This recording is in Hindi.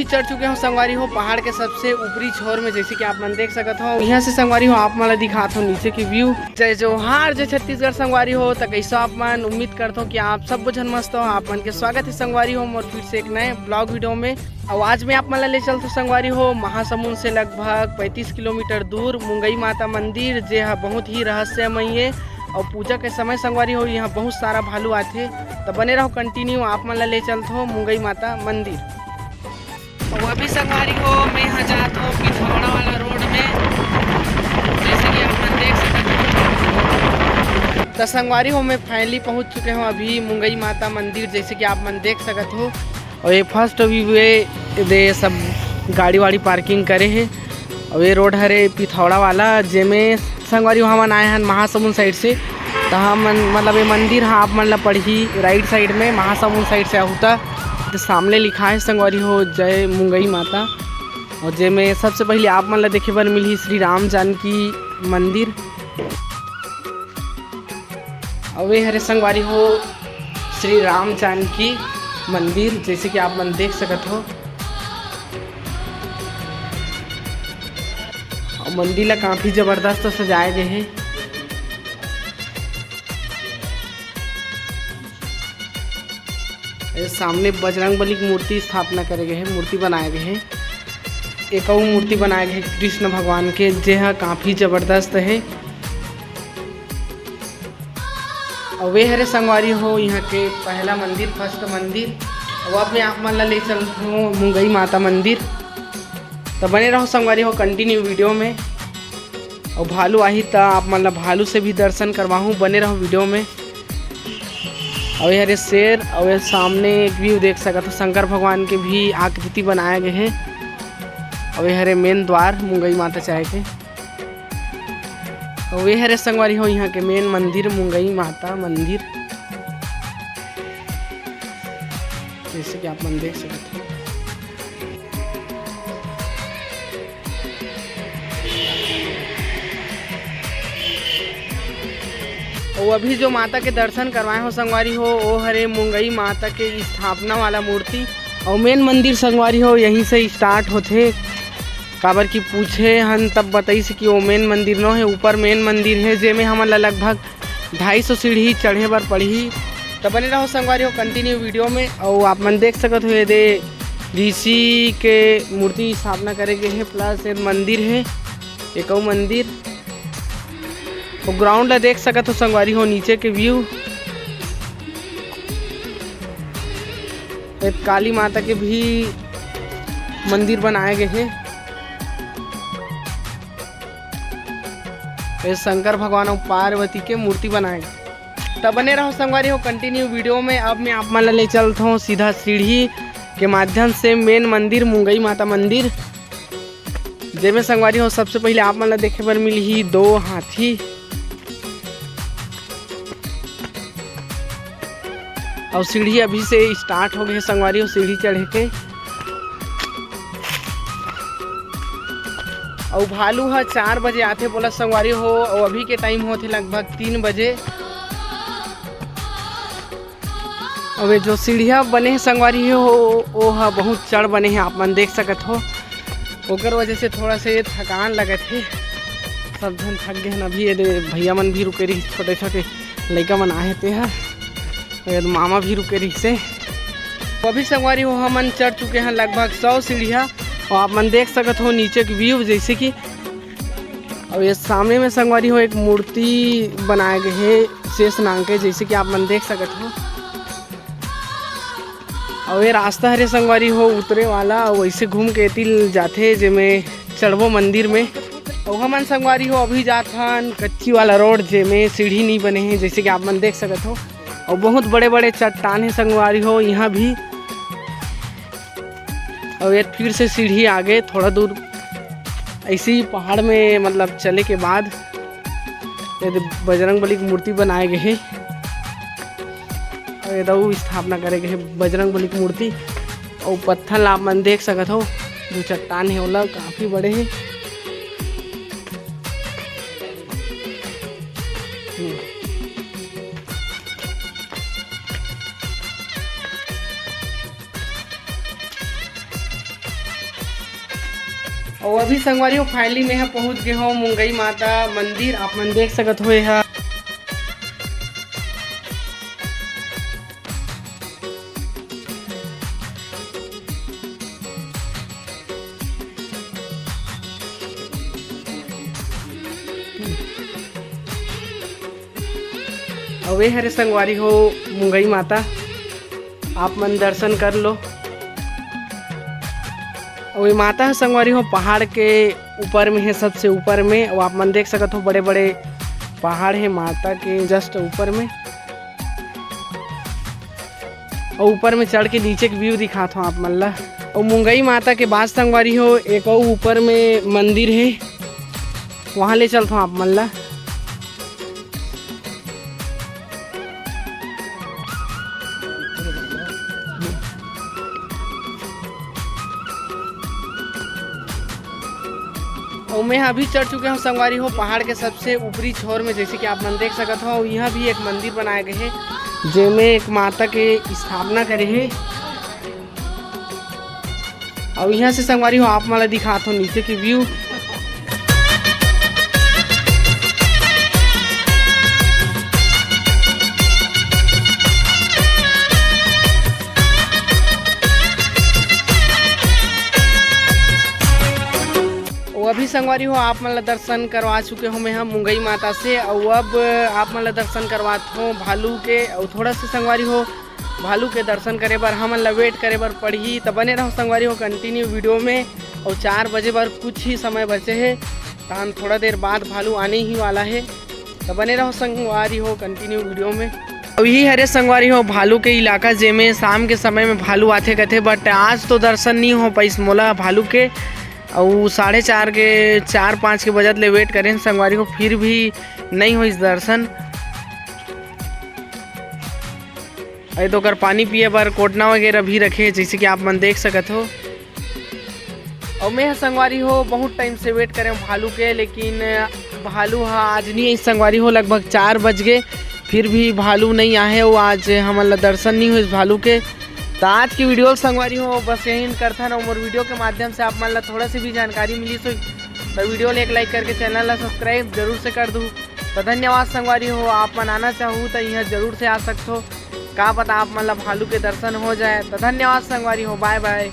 अभी चढ़ चुके हो संगवारी हो पहाड़ के सबसे ऊपरी छोर में, जैसे कि आप मन देख सकते हो। यहाँ से संगवारी हो आप मन दिखाते हो नीचे की व्यू। जय जोहार जय छत्तीसगढ़ संगवारी हो। तो कैसा आप मन उम्मीद करता हूँ कि आप सब जन मस्त हो। आप मन के स्वागत है संगवारी हो मोर फिर से एक नए ब्लॉग वीडियो में। और आज मैं आप मन ले चलता हूँ संगवारी हो महासमुंद से लगभग 35 किलोमीटर दूर मुंगई माता मंदिर, जो बहुत ही रहस्यमय है। और पूजा के समय संगवारी हो यहाँ बहुत सारा भालू आते, तो बने रहो कंटिन्यू। आप मन ले चलते हो मुंगई माता मंदिर। और अभी संगवारी हो मैं यहाँ जाता हूँ पिथौरा वाला रोड में, जैसे कि आप मन देख सकते हो। तो संगवारी हो मैं फाइनली पहुँच चुके हूँ अभी मुंगई माता मंदिर, जैसे कि आप मन देख सकते हो। और ये फर्स्ट व्यू है, सब गाड़ी वाड़ी पार्किंग करे है। और ये रोड हरे पिथौरा वाला, जेमें संगवारी हो हमन आए हैं महासमुंद साइड से। तो हम मतलब ये मंदिर हाँ आप मन ला पढ़ी राइट साइड में महासमुंद साइड से आहुता। तो सामने लिखा है संगवारी हो जय मुंगई माता। और जे में सबसे पहले आप मन ला देखे बर मिली श्री राम जानकी मंदिर। और वे हरे संगवारी हो श्री राम जानकी मंदिर, जैसे कि आप मन देख सकते हो। और मंदिर ला काफ़ी ज़बरदस्त सजाए गए हैं। सामने बजरंगबली की मूर्ति स्थापना करे गए हैं, मूर्ति बनाए गए हैं। एक और मूर्ति बनाए गए हैं कृष्ण भगवान के, जो काफ़ी ज़बरदस्त है। और वे हरे संगवारी हो यहाँ के पहला मंदिर, फर्स्ट मंदिर। और अब मैं आप मन ला ले चलता हूँ मुंगई माता मंदिर। तो बने रहो संगवारी हो कंटिन्यू वीडियो में। और भालू आई तो आप मन ला भालू से भी दर्शन करवाऊँ, बने रहो वीडियो में। और हरे शेर, और ये सामने एक व्यू देख सकते हो शंकर भगवान के भी आकृति बनाए गए हैं। और ये हरे मेन द्वार मुंगई माता चाहे के। और ये हरे संगवारी हो यहाँ के मेन मंदिर मुंगई माता मंदिर, जैसे कि आप मन देख सकते हो। और अभी जो माता के दर्शन करवाए हो संगवारी हो वो हरे मुंगई माता के स्थापना वाला मूर्ति। और मेन मंदिर संगवारी हो यहीं से स्टार्ट होते, काबर की पूछे हन तब बताई से कि वो मेन मंदिर न है, ऊपर मेन मंदिर है, जेमें हमन लगभग 250 सीढ़ी चढ़े बर पड़ी। तो बने रहो संगवारी हो कंटिन्यू वीडियो में। और आप मन देख सकते हो ये ऋषि के मूर्ति स्थापना करे गए हैं, प्लस एक मंदिर है, एक और मंदिर। और ग्राउंड ला देख सकते हो संगवारी हो नीचे के व्यू। एक काली माता के भी मंदिर बनाए गए हैं। शंकर भगवान और पार्वती के मूर्ति बनाए गए। तब बने रहो संगवारी हो कंटिन्यू वीडियो में। अब मैं आप मन ले चलता हूँ सीधा सीढ़ी के माध्यम से मेन मंदिर मुंगई माता मंदिर, जेमें संगवारी हो सबसे पहले आप मन देखे बर मिली ही 2 हाथी। और सीढ़ी अभी से स्टार्ट हो गई है संगवारी हो सीढ़ी चढ़े के। और भालू है 4 बजे आते बोला संगवारी हो, और अभी के टाइम होते लगभग 3 बजे। और वे जो सीढ़िया बने हैं संगवारी हो वो है बहुत चढ़ बने हैं, आप मन देख सकते हो। ओकर वजह से थोड़ा से थकान लगे थे, सब जन थक गए हैं। अभी ये भैया मन भी रुके रही, छोटे छोटे लड़का मन आए थे हैं, मामा भी रुके रही से। अभी संगवारी हो हमन चढ़ चुके हैं लगभग 100 सीढ़ियाँ। और आप मन देख सकते हो नीचे की व्यू जैसे कि। और ये सामने में संगवारी हो एक मूर्ति बनाए गए हैं शेष नाग के, जैसे कि आप मन देख सकते हो। और ये रास्ता हरे संगवारी हो उतरे वाला, वैसे घूम के तिल जाते जेमें चढ़बो मंदिर में। और हमन संगवारी हो अभी जाथन कच्ची वाला रोड, जेमें सीढ़ी नहीं बने हैं, जैसे कि आप मन देख सकते हो। और बहुत बड़े बड़े चट्टान है संगवारी हो यहाँ भी। और ये फिर से सीढ़ी आगे थोड़ा दूर ऐसे ही पहाड़ में मतलब चले के बाद बजरंगबली की मूर्ति बनाए गए हैं। और ये स्थापना करे गए हैं बजरंगबली की मूर्ति। और पत्थर आप मन देख सकते हो, जो चट्टान है वो काफ़ी बड़े हैं। और अभी संगवारी हो फाइनली में पहुंच गए हो मुंगई माता मंदिर। आप मन देख सकत हो है और वे हरे संगवारी हो मुंगई माता। आप मन दर्शन कर लो। और ये माता है संगवारी हो पहाड़ के ऊपर में है, सबसे ऊपर में। और आप मन देख सकते हो बड़े बड़े पहाड़ है माता के जस्ट ऊपर में। और ऊपर में चढ़ के नीचे के व्यू दिखाता हूँ आप मन ला। और मुंगई माता के बाद संगवारी हो एक और ऊपर में मंदिर है, वहाँ ले चलता हूँ आप मन ला। और मैं अभी चढ़ चुके हूँ संगवारी हो पहाड़ के सबसे ऊपरी छोर में। जैसे कि आप मन देख सकते हो यहाँ भी एक मंदिर बनाए गए हैं जिसमें एक माता के स्थापना करे है। और यहाँ से संगवारी हो आप मला दिखाता हूँ नीचे की व्यू। अभी संगवारी हो आप मतलब दर्शन करवा चुके हो मैं हम मुंगई माता से। और अब आप मतलब दर्शन करवाते हो भालू के। और थोड़ा सा संगवारी हो भालू के दर्शन करे बर हम वेट करे बर पड़ी। तो बने रहो संगवारी हो कंटिन्यू वीडियो में। और 4 बजे बर कुछ ही समय बचे है, तो हम थोड़ा देर बाद भालू आने ही वाला है। तो बने रहो संगवारी हो कंटिन्यू वीडियो में। अब यही हरे संगवारी हो भालू के इलाका जेमें शाम के समय में भालू आते कहते, बट आज तो दर्शन नहीं हो पाइस मोला भालू के। और 4:30 के 4-5 के बजत ले वेट करें संगवारी को, फिर भी नहीं हो इस दर्शन। अरे तो कर पानी पिए बार कोटना वगैरह भी रखे जैसे कि आप मन देख सकत हो। और मैं संगवारी हो बहुत टाइम से वेट करें भालू के, लेकिन भालू आज नहीं है संगवारी हो। लगभग 4 बज गए फिर भी भालू नहीं आए हो। आज हमारा दर्शन नहीं हुए इस भालू के। तो आज की वीडियो संगवारी हो बस यही करता ना। और वीडियो के माध्यम से आप मान ला थोड़ा सी भी जानकारी मिली तो वीडियो एक लाइक करके चैनल ला सब्सक्राइब जरूर से कर दूँ। तो धन्यवाद संगवारी हो। आप मन आना चाहूँ तो यहाँ जरूर से आ सकते हो, का पता आप मतलब भालू के दर्शन हो जाए। तो धन्यवाद संगवारी हो, बाय बाय।